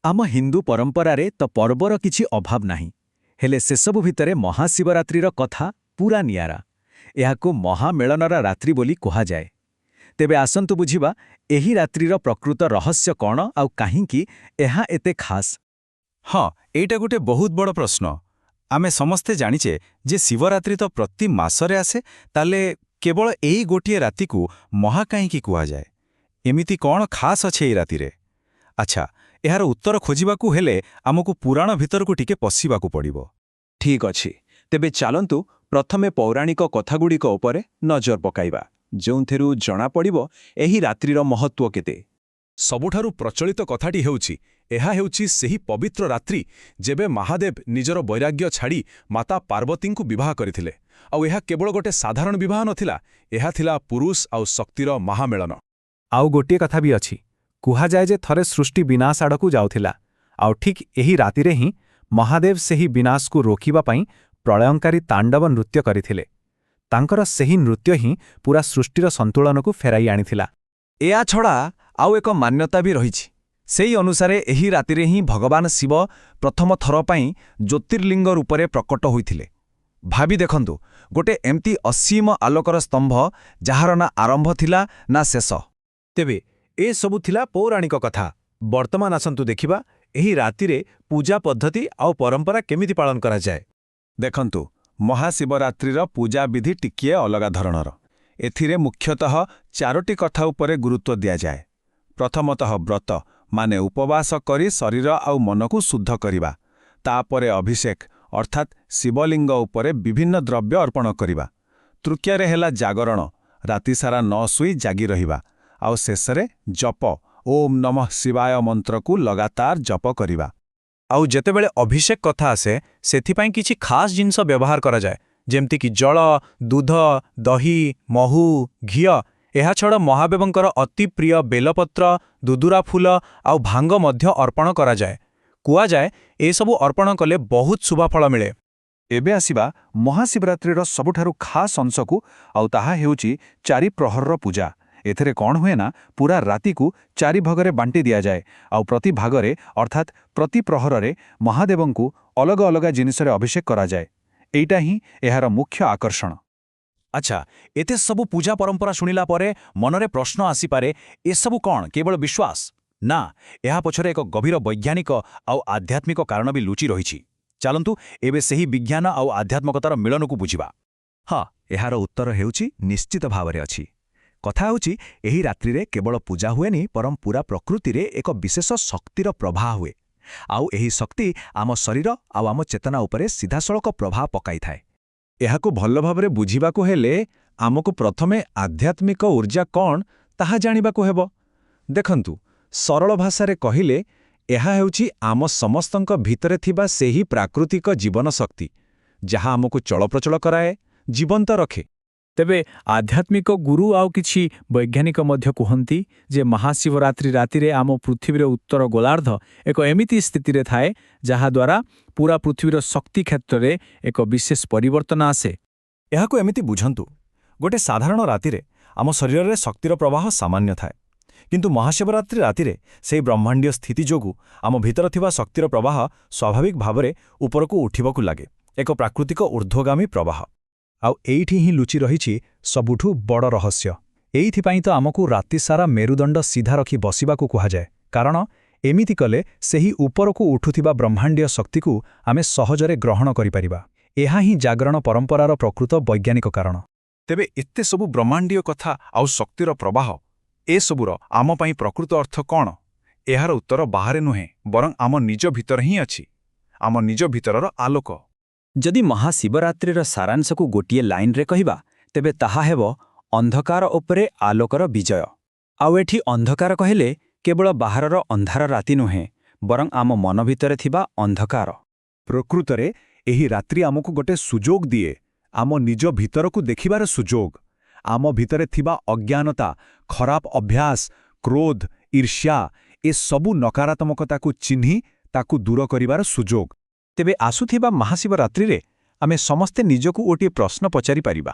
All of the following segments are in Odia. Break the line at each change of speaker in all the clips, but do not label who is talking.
ଆମ ହିନ୍ଦୁ ପରମ୍ପରାରେ ତ ପର୍ବର କିଛି ଅଭାବ ନାହିଁ, ହେଲେ ସେସବୁ ଭିତରେ ମହାଶିବରାତ୍ରିର କଥା ପୂରା ନିଆରା। ଏହାକୁ ମହାମେଳନର ରାତ୍ରି ବୋଲି କୁହାଯାଏ। ତେବେ ଆସନ୍ତୁ ବୁଝିବା ଏହି ରାତ୍ରିର ପ୍ରକୃତ ରହସ୍ୟ କ'ଣ ଆଉ କାହିଁକି ଏହା ଏତେ ଖାସ୍।
ହଁ, ଏଇଟା ଗୋଟେ ବହୁତ ବଡ଼ ପ୍ରଶ୍ନ। ଆମେ ସମସ୍ତେ ଜାଣିଛେ ଯେ ଶିବରାତ୍ରି ତ ପ୍ରତି ମାସରେ ଆସେ, ତାହେଲେ କେବଳ ଏଇ ଗୋଟିଏ ରାତିକୁ ମହା କାହିଁକି କୁହାଯାଏ? ଏମିତି କ'ଣ ଖାସ୍ ଅଛି ଏଇ ରାତିରେ? ଆଚ୍ଛା, ଏହାର ଉତ୍ତର ଖୋଜିବାକୁ ହେଲେ ଆମକୁ ପୁରାଣ ଭିତରକୁ ଟିକେ ପଶିବାକୁ ପଡ଼ିବ।
ଠିକ୍ ଅଛି, ତେବେ ଚାଲନ୍ତୁ ପ୍ରଥମେ ପୌରାଣିକ କଥାଗୁଡ଼ିକ ଉପରେ ନଜର ପକାଇବା, ଯେଉଁଥିରୁ ଜଣାପଡ଼ିବ ଏହି ରାତ୍ରିର ମହତ୍ତ୍ୱ କେତେ।
ସବୁଠାରୁ ପ୍ରଚଳିତ କଥାଟି ହେଉଛି, ଏହା ହେଉଛି ସେହି ପବିତ୍ର ରାତ୍ରି ଯେବେ ମହାଦେବ ନିଜର ବୈରାଗ୍ୟ ଛାଡ଼ି ମାତା ପାର୍ବତୀଙ୍କୁ ବିବାହ କରିଥିଲେ। ଆଉ ଏହା କେବଳ ଗୋଟେ ସାଧାରଣ ବିବାହ ନଥିଲା, ଏହା ଥିଲା ପୁରୁଷ ଆଉ ଶକ୍ତିର ମହାମେଳନ।
ଆଉ ଗୋଟିଏ କଥା ବି ଅଛି, କୁହାଯାଏ ଯେ ଥରେ ସୃଷ୍ଟି ବିନାଶ ଆଡ଼କୁ ଯାଉଥିଲା, ଆଉ ଠିକ୍ ଏହି ରାତିରେ ହିଁ ମହାଦେବ ସେହି ବିନାଶକୁ ରୋକିବା ପାଇଁ ପ୍ରଳୟଙ୍କାରୀ ତାଣ୍ଡବ ନୃତ୍ୟ କରିଥିଲେ। ତାଙ୍କର ସେହି ନୃତ୍ୟ ହିଁ ପୁରା ସୃଷ୍ଟିର ସନ୍ତୁଳନକୁ ଫେରାଇ ଆଣିଥିଲା।
ଏହା ଛଡ଼ା ଆଉ ଏକ ମାନ୍ୟତା ବି ରହିଛି। ସେହି ଅନୁସାରେ ଏହି ରାତିରେ ହିଁ ଭଗବାନ ଶିବ ପ୍ରଥମ ଥର ପାଇଁ ଜ୍ୟୋତିର୍ଲିଙ୍ଗ ରୂପରେ ପ୍ରକଟ ହୋଇଥିଲେ। ଭାବି ଦେଖନ୍ତୁ, ଗୋଟେ ଏମିତି ଅସୀମ ଆଲୋକର ସ୍ତମ୍ଭ ଯାହାର ନା ଆରମ୍ଭ ଥିଲା ନା ଶେଷ।
ତେବେ ଏସବୁ ଥିଲା ପୌରାଣିକ କଥା। ବର୍ତ୍ତମାନ ଆସନ୍ତୁ ଦେଖିବା ଏହି ରାତିରେ ପୂଜା ପଦ୍ଧତି ଆଉ ପରମ୍ପରା କେମିତି ପାଳନ କରାଯାଏ।
ଦେଖନ୍ତୁ, ମହାଶିବରାତ୍ରିର ପୂଜା ବିଧି ଟିକିଏ ଅଲଗା ଧରଣର। ଏଥିରେ ମୁଖ୍ୟତଃ 4ଟି କଥା ଉପରେ ଗୁରୁତ୍ୱ ଦିଆଯାଏ। ପ୍ରଥମତଃ ବ୍ରତ, ମାନେ ଉପବାସ କରି ଶରୀର ଆଉ ମନକୁ ଶୁଦ୍ଧ କରିବା। ତାପରେ ଅଭିଷେକ, ଅର୍ଥାତ୍ ଶିବଲିଙ୍ଗ ଉପରେ ବିଭିନ୍ନ ଦ୍ରବ୍ୟ ଅର୍ପଣ କରିବା। ତୃତୀୟରେ ହେଲା ଜାଗରଣ, ରାତିସାରା ନ ଶୋଇ ଜାଗି ରହିବା। ଆଉ ଶେଷରେ ଜପ, ଓମ୍ ନମଃ ଶିବାୟ ମନ୍ତ୍ରକୁ ଲଗାତାର ଜପ କରିବା।
ଆଉ ଯେତେବେଳେ ଅଭିଷେକ କଥା ଆସେ, ସେଥିପାଇଁ କିଛି ଖାସ୍ ଜିନିଷ ବ୍ୟବହାର କରାଯାଏ, ଯେମିତିକି ଜଳ, ଦୁଧ, ଦହି, ମହୁ, ଘିଅ। ଏହାଛଡ଼ା ମହାଦେବଙ୍କର ଅତି ପ୍ରିୟ ବେଲପତ୍ର, ଦୁଦୁରା ଫୁଲ ଆଉ ଭାଙ୍ଗ ମଧ୍ୟ ଅର୍ପଣ କରାଯାଏ। କୁହାଯାଏ ଏସବୁ ଅର୍ପଣ କଲେ ବହୁତ ଶୁଭଫଳ ମିଳେ।
ଏବେ ଆସିବା ମହାଶିବରାତ୍ରିର ସବୁଠାରୁ ଖାସ୍ ଅଂଶକୁ, ଆଉ ତାହା ହେଉଛି 4 ପ୍ରହରର ପୂଜା। ଏଥିରେ କ'ଣ ହୁଏ ନା, ପୁରା ରାତିକୁ 4 ଭାଗରେ ବାଣ୍ଟି ଦିଆଯାଏ, ଆଉ ପ୍ରତି ଭାଗରେ ଅର୍ଥାତ୍ ପ୍ରତି ପ୍ରହରରେ ମହାଦେବଙ୍କୁ ଅଲଗା ଅଲଗା ଜିନିଷରେ ଅଭିଷେକ କରାଯାଏ। ଏଇଟା ହିଁ ଏହାର ମୁଖ୍ୟ ଆକର୍ଷଣ।
ଆଚ୍ଛା, ଏତେ ସବୁ ପୂଜା ପରମ୍ପରା ଶୁଣିଲା ପରେ ମନରେ ପ୍ରଶ୍ନ ଆସିପାରେ, ଏସବୁ କ'ଣ କେବଳ ବିଶ୍ୱାସ? ନା, ଏହା ପଛରେ ଏକ ଗଭୀର ବୈଜ୍ଞାନିକ ଆଉ ଆଧ୍ୟାତ୍ମିକ କାରଣ ବି ଲୁଚି ରହିଛି। ଚାଲନ୍ତୁ ଏବେ ସେହି ବିଜ୍ଞାନ ଆଉ ଆଧ୍ୟାତ୍ମିକତାର ମିଳନକୁ ବୁଝିବା। ହଁ, ଏହାର ଉତ୍ତର ହେଉଛି ନିଶ୍ଚିତ ଭାବରେ ଅଛି। କଥା ହେଉଛି, ଏହି ରାତ୍ରିରେ କେବଳ ପୂଜା ହୁଏନି, ବରଂ ପୁରା ପ୍ରକୃତିରେ ଏକ ବିଶେଷ ଶକ୍ତିର ପ୍ରବାହ ହୁଏ। ଆଉ ଏହି ଶକ୍ତି ଆମ ଶରୀର ଆଉ ଆମ ଚେତନା ଉପରେ ସିଧାସଳଖ ପ୍ରଭାବ ପକାଇଥାଏ।
ଏହାକୁ ଭଲ ଭାବରେ ବୁଝିବାକୁ ହେଲେ ଆମକୁ ପ୍ରଥମେ ଆଧ୍ୟାତ୍ମିକ ଊର୍ଜା କ'ଣ ତାହା ଜାଣିବାକୁ ହେବ। ଦେଖନ୍ତୁ, ସରଳ ଭାଷାରେ କହିଲେ ଏହା ହେଉଛି ଆମ ସମସ୍ତଙ୍କ ଭିତରେ ଥିବା ସେହି ପ୍ରାକୃତିକ ଜୀବନ ଶକ୍ତି, ଯାହା ଆମକୁ ଚଳପ୍ରଚଳ କରାଏ, ଜୀବନ୍ତ ରଖେ।
ତେବେ ଆଧ୍ୟାତ୍ମିକ ଗୁରୁ ଆଉ କିଛି ବୈଜ୍ଞାନିକ ମଧ୍ୟ କୁହନ୍ତି ଯେ ମହାଶିବରାତ୍ରି ରାତିରେ ଆମ ପୃଥିବୀର ଉତ୍ତର ଗୋଲାର୍ଦ୍ଧ ଏକ ଏମିତି ସ୍ଥିତିରେ ଥାଏ ଯାହାଦ୍ୱାରା ପୁରା ପୃଥିବୀର ଶକ୍ତି କ୍ଷେତ୍ରରେ ଏକ ବିଶେଷ ପରିବର୍ତ୍ତନ ଆସେ।
ଏହାକୁ ଏମିତି ବୁଝନ୍ତୁ, ଗୋଟେ ସାଧାରଣ ରାତିରେ ଆମ ଶରୀରରେ ଶକ୍ତିର ପ୍ରବାହ ସାମାନ୍ୟ ଥାଏ, କିନ୍ତୁ ମହାଶିବରାତ୍ରି ରାତିରେ ସେହି ବ୍ରହ୍ମାଣ୍ଡୀୟ ସ୍ଥିତି ଯୋଗୁଁ ଆମ ଭିତରେ ଥିବା ଶକ୍ତିର ପ୍ରବାହ ସ୍ୱାଭାବିକ ଭାବରେ ଉପରକୁ ଉଠିବାକୁ ଲାଗେ, ଏକ ପ୍ରାକୃତିକ ଊର୍ଦ୍ଧ୍ୱଗାମୀ ପ୍ରବାହ।
ଆଉ ଏଇଠି ହିଁ ଲୁଚି ରହିଛି ସବୁଠୁ ବଡ଼ ରହସ୍ୟ। ଏଇଥିପାଇଁ ତ ଆମକୁ ରାତିସାରା ମେରୁଦଣ୍ଡ ସିଧା ରଖି ବସିବାକୁ କୁହାଯାଏ, କାରଣ ଏମିତି କଲେ ସେହି ଉପରକୁ ଉଠୁଥିବା ବ୍ରହ୍ମାଣ୍ଡୀୟ ଶକ୍ତିକୁ ଆମେ ସହଜରେ ଗ୍ରହଣ କରିପାରିବା। ଏହା ହିଁ ଜାଗରଣ ପରମ୍ପରାର ପ୍ରକୃତ ବୈଜ୍ଞାନିକ କାରଣ।
ତେବେ ଏତେ ସବୁ ବ୍ରହ୍ମାଣ୍ଡୀୟ କଥା ଆଉ ଶକ୍ତିର ପ୍ରବାହ, ଏସବୁର ଆମ ପାଇଁ ପ୍ରକୃତ ଅର୍ଥ କ'ଣ? ଏହାର ଉତ୍ତର ବାହାରେ ନୁହେଁ, ବରଂ ଆମ ନିଜ ଭିତରେ ହିଁ ଅଛି, ଆମ ନିଜ ଭିତରର ଆଲୋକ।
ଯଦି ମହାଶିବରାତ୍ରିର ସାରାଂଶକୁ ଗୋଟିଏ ଲାଇନରେ କହିବା, ତେବେ ତାହା ହେବ ଅନ୍ଧକାର ଉପରେ ଆଲୋକର ବିଜୟ। ଆଉ ଏଠି ଅନ୍ଧକାର କହିଲେ କେବଳ ବାହାରର ଅନ୍ଧାର ରାତି ନୁହେଁ, ବରଂ ଆମ ମନ ଭିତରେ ଥିବା ଅନ୍ଧକାର।
ପ୍ରକୃତରେ ଏହି ରାତ୍ରି ଆମକୁ ଗୋଟେ ସୁଯୋଗ ଦିଏ, ଆମ ନିଜ ଭିତରକୁ ଦେଖିବାର ସୁଯୋଗ। ଆମ ଭିତରେ ଥିବା ଅଜ୍ଞାନତା, ଖରାପ ଅଭ୍ୟାସ, କ୍ରୋଧ, ଈର୍ଷ୍ୟା, ଏସବୁ ନକାରାତ୍ମକତାକୁ ଚିହ୍ନି ତାକୁ ଦୂର କରିବାର ସୁଯୋଗ।
ତେବେ ଆସୁଥିବା ମହାଶିବରାତ୍ରିରେ ଆମେ ସମସ୍ତେ ନିଜକୁ ଗୋଟିଏ ପ୍ରଶ୍ନ ପଚାରିପାରିବା।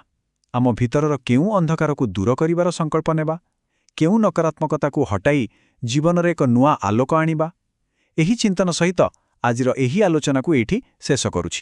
ଆମ ଭିତରର କେଉଁ ଅନ୍ଧକାରକୁ ଦୂର କରିବାର ସଂକଳ୍ପ ନେବା? କେଉଁ ନକାରାତ୍ମକତାକୁ ହଟାଇ ଜୀବନରେ ଏକ ନୂଆ ଆଲୋକ ଆଣିବା? ଏହି ଚିନ୍ତନ ସହିତ ଆଜିର ଏହି ଆଲୋଚନାକୁ ଏଇଠି ଶେଷ କରୁଛି।